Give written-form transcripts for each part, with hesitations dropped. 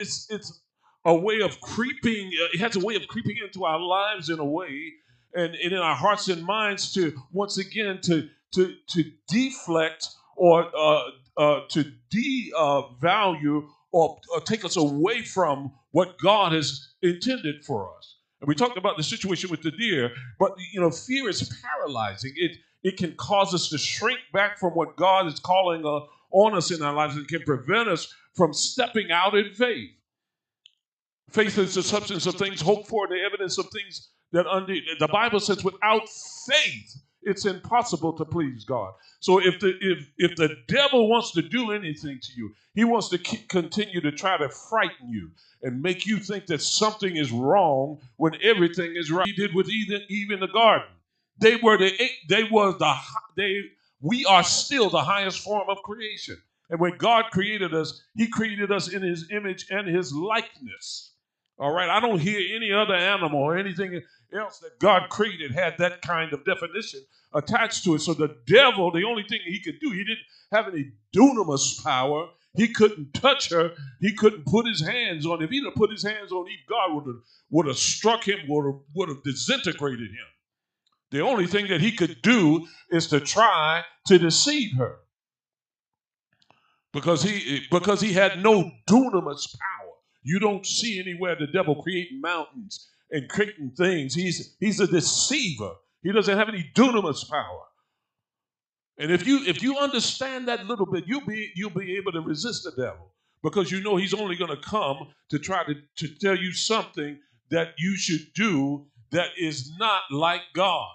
It's a way of creeping. It has a way of creeping into our lives in a way, and in our hearts and minds to once again to deflect or to devalue or take us away from what God has intended for us. And we talked about the situation with the deer, but fear is paralyzing. It can cause us to shrink back from what God is calling on us in our lives. It can prevent us from stepping out in faith. Faith is the substance of things hoped for, the evidence of things that the Bible says without faith, it's impossible to please God. So if the devil wants to do anything to you, he wants to continue to try to frighten you and make you think that something is wrong when everything is right. He did with even the garden. We are still the highest form of creation. And when God created us, he created us in his image and his likeness. All right, I don't hear any other animal or anything else that God created had that kind of definition attached to it. So the devil, the only thing he could do, he didn't have any dunamis power. He couldn't touch her. He couldn't put his hands on. If he'd have put his hands on Eve, God would have struck him, would have disintegrated him. The only thing that he could do is to try to deceive her, because he had no dunamis power. You don't see anywhere the devil creating mountains and creating things. He's a deceiver. He doesn't have any dunamis power. And if you understand that little bit, you'll be able to resist the devil, because you know he's only going to come to try to tell you something that you should do that is not like God.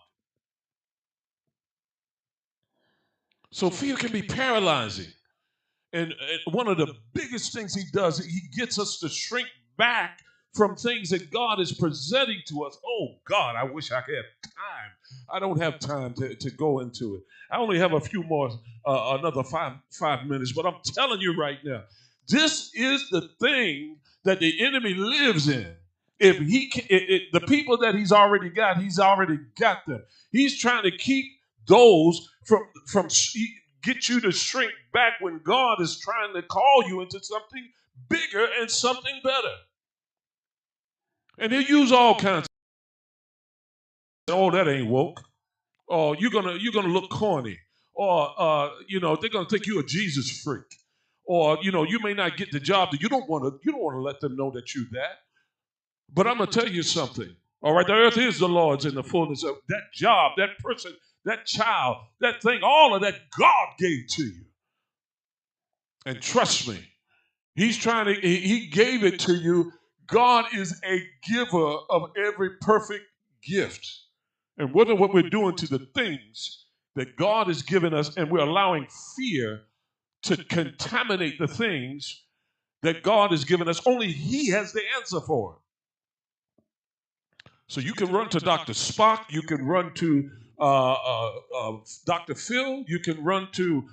So fear can be paralyzing. And one of the biggest things he does, he gets us to shrink back from things that God is presenting to us. Oh, God, I wish I had time. I don't have time to go into it. I only have a few more, another five minutes, but I'm telling you right now, this is the thing that the enemy lives in. If the people that he's already got them. He's trying to keep those from get you to shrink back when God is trying to call you into something bigger and something better. And he'll use all kinds of, oh, that ain't woke. Or you're gonna look corny. Or they're gonna think you're a Jesus freak. Or you may not get the job that you don't want to let them know that you're that. But I'm gonna tell you something. All right, the earth is the Lord's and the fullness of that job, that person, that child, that thing, all of that God gave to you. And trust me, he gave it to you. God is a giver of every perfect gift. And what we're doing to the things that God has given us, and we're allowing fear to contaminate the things that God has given us, only he has the answer for it. So you can run to Dr. Spock, you can run to Dr. Phil, you can run to